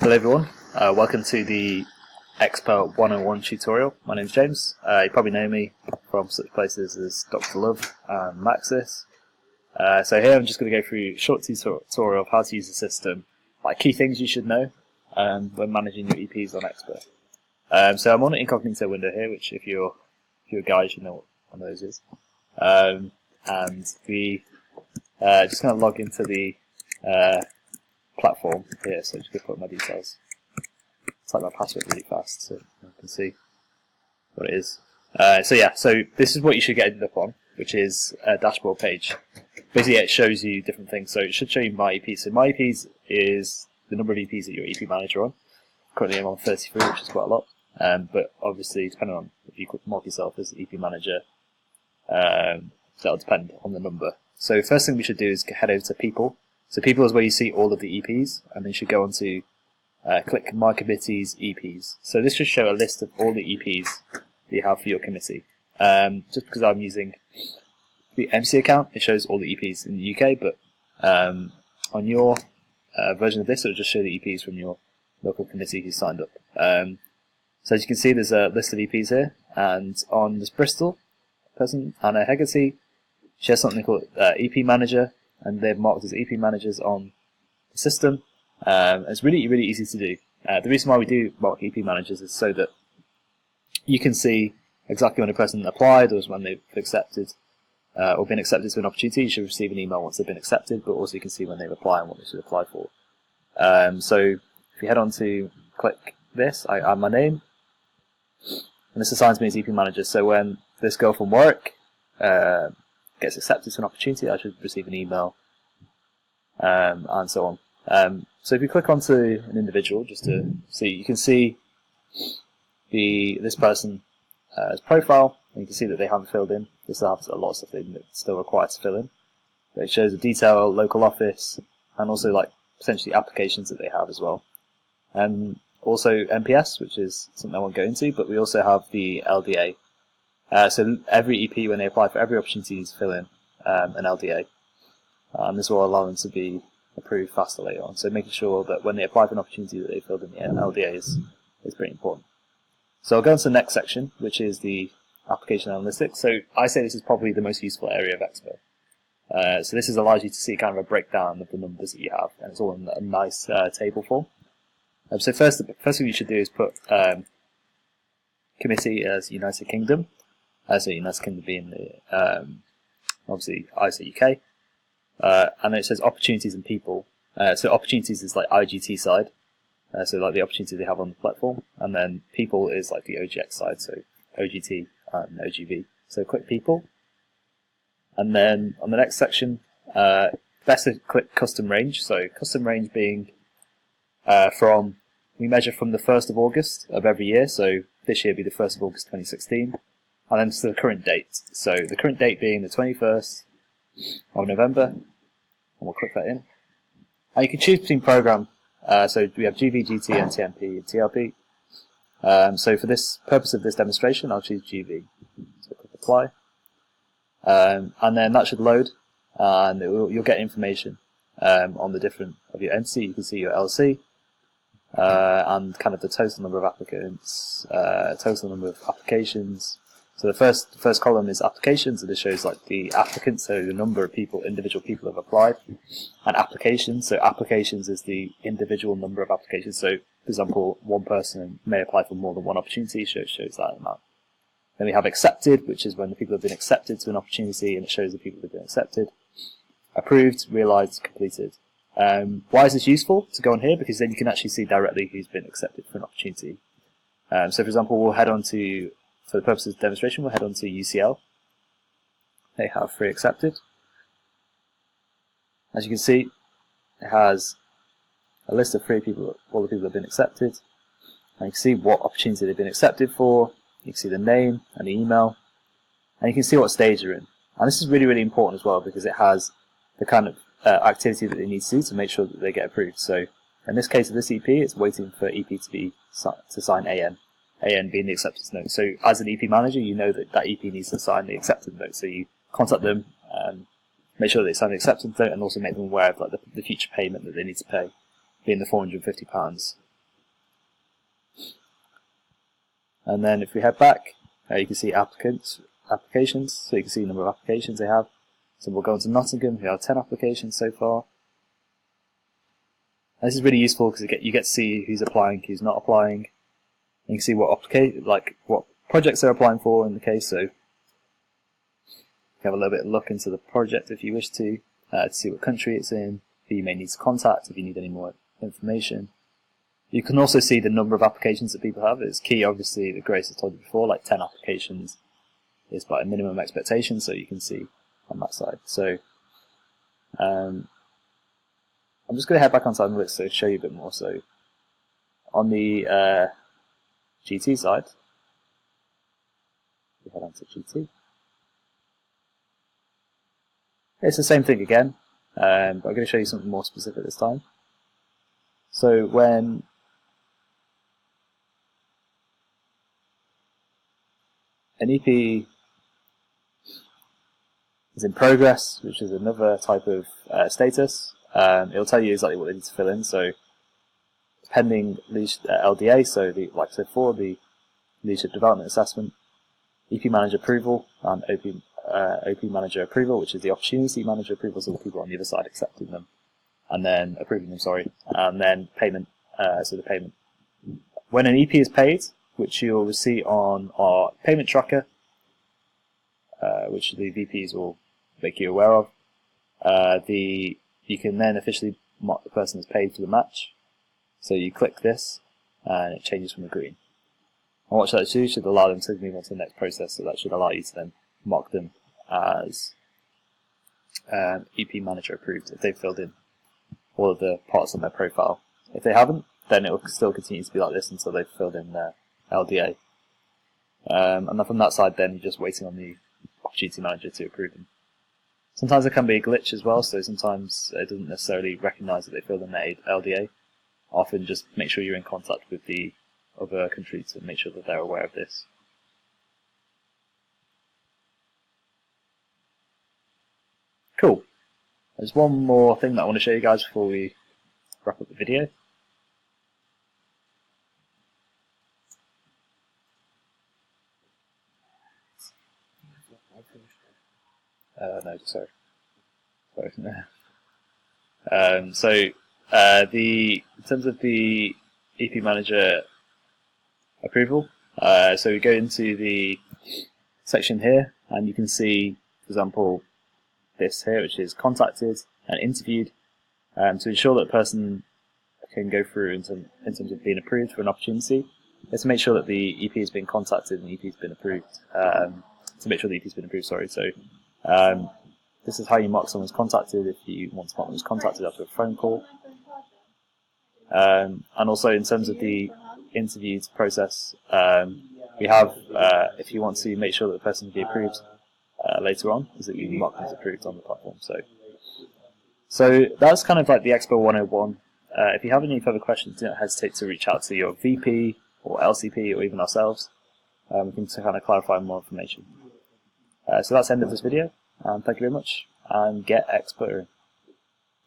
Hello everyone, welcome to the Expa 101 tutorial. My name's James. You probably know me from such places as Dr. Love and Maxis. So here I'm just going to go through a short tutorial of how to use the system, like key things you should know when managing your EPs on Expa. So I'm on an incognito window here, which if you're a guy you should know what one of those is. And we just going to log into the platform here, so I'm just going to put my details. Type my password really fast so you can see what it is. So this is what you should get ended up on, which is a dashboard page. Basically it shows you different things, so it should show you my EPs. So my EPs is the number of EPs that you're EP manager on. Currently I'm on 33, which is quite a lot, but obviously depending on if you mark yourself as EP manager, that'll depend on the number. So first thing we should do is head over to people. So people is where you see all of the EPs, and then you should go on to click My Committee's EPs. So this should show a list of all the EPs that you have for your committee. Just because I'm using the MC account, it shows all the EPs in the UK, but on your version of this, it will just show the EPs from your local committee who signed up. So as you can see, there's a list of EPs here, and on this Bristol person, Anna Hegarty, she has something called EP Manager, and they're marked as EP managers on the system. It's really easy to do. The reason why we do mark EP managers is so that you can see exactly when a person applied or when they've accepted or been accepted to an opportunity. You should receive an email once they've been accepted, but also you can see when they've applied and what they should apply for. So if you head on to click this, I add my name, and this assigns me as EP manager. So when this girl from work gets accepted to an opportunity, I should receive an email, and so on. So if you click onto an individual, just to see, you can see this person's profile, and you can see that they haven't filled in. They still have a lot of stuff they're still required to fill in. But it shows the detail, local office, and also like potentially applications that they have as well. And also MPS, which is something I won't go into, but we also have the LDA. So every EP, when they apply for every opportunity, is fill in an LDA, and this will allow them to be approved faster later on. So making sure that when they apply for an opportunity that they filled in the LDA is pretty important. So I'll go on to the next section, which is the application analytics. So I say this is probably the most useful area of Expa. So this allows you to see kind of a breakdown of the numbers that you have, and it's all in a nice table form. So first thing you should do is put committee as United Kingdom. So United Kingdom being the obviously Aiesec Uk, and then it says opportunities and people. So opportunities is like IGT side, so like the opportunity they have on the platform, and then people is like the OGX side, so OGT and OGV. So click people, and then on the next section, best to click custom range. So custom range being we measure from the 1st of August of every year. So this year will be the 1st of August 2016. And then to the current date. So the current date being the 21st of November, and we'll click that in. And you can choose between program. So we have GV, GT, NTMP, and TLP. So for this purpose of this demonstration, I'll choose GV. So click apply, and then that should load, and you'll get information on the different of your entity. You can see your LC. And kind of the total number of applicants, total number of applications. So the first column is applications, and this shows like the applicants, so the number of people, individual people have applied, and applications. So applications is the individual number of applications. So for example, one person may apply for more than one opportunity, so it shows that amount. Then we have accepted, which is when the people have been accepted to an opportunity, and it shows the people who have been accepted. Approved, realised, completed. Why is this useful to go on here? Because then you can actually see directly who's been accepted for an opportunity. So for example, we'll head on to, for the purposes of demonstration, we'll head on to UCL. They have 3 accepted. As you can see, it has a list of 3 people, all the people that have been accepted. And you can see what opportunity they've been accepted for. You can see the name and the email. And you can see what stage they're in. And this is really important as well, because it has the kind of activity that they need to do to make sure that they get approved. So in this case of this EP, it's waiting for EP to sign AN. AN being the acceptance note. So as an EP manager, you know that EP needs to sign the acceptance note. So you contact them, make sure that they sign the acceptance note, and also make them aware of like the future payment that they need to pay, being the £450 And then if we head back, you can see applications, so you can see the number of applications they have. So we'll go into Nottingham, we have 10 applications so far. And this is really useful because you get to see who's applying, who's not applying. And you can see what what projects they're applying for in the case. So you have a little bit of look into the project if you wish to see what country it's in, who you may need to contact if you need any more information. You can also see the number of applications that people have. It's key, obviously, that Grace has told you before, like 10 applications is by a minimum expectation, so you can see on that side. So I'm just going to head back onto Analytics to show you a bit more. So on the GT side, we head on to GT. It's the same thing again, but I'm going to show you something more specific this time. So when an EP is in progress, which is another type of status, it'll tell you exactly what they need to fill in. So pending LDA, so like I said before, the leadership development assessment, EP manager approval, and OP manager approval, which is the opportunity manager approval, so the people on the other side accepting them and then approving them, and then payment, so the payment. When an EP is paid, which you'll see on our payment tracker, which the VPs will make you aware of, you can then officially mark the person as paid for the match. So you click this and it changes from the green. And what that should allow them to move on to the next process, so that should allow you to then mark them as EP manager approved if they've filled in all of the parts on their profile. If they haven't, then it will still continue to be like this until they've filled in their LDA. And then from that side, then you're just waiting on the opportunity manager to approve them. Sometimes there can be a glitch as well, so sometimes it doesn't necessarily recognise that they filled in their LDA. Often just make sure you're in contact with the other country to make sure that they're aware of this. Cool. There's one more thing that I want to show you guys before we wrap up the video. No, sorry. In terms of the EP manager approval, so we go into the section here, and you can see, for example, this here, which is contacted and interviewed, to ensure that the person can go through in terms of being approved for an opportunity. Let's make sure that the EP has been contacted and the EP has been approved. To make sure the EP has been approved, sorry. So this is how you mark someone's contacted if you want to mark them as contacted after a phone call. And also in terms of the interview process, we have, if you want to make sure that the person can be approved later on, is that you mark them as approved on the platform. So that's kind of like the Expa 101. If you have any further questions, do not hesitate to reach out to your VP or LCP or even ourselves. We can kind of clarify more information. So that's the end of this video. Thank you very much, and get Expa in.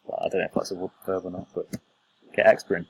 Well, I don't know if that's a verb or not, but get Expa in.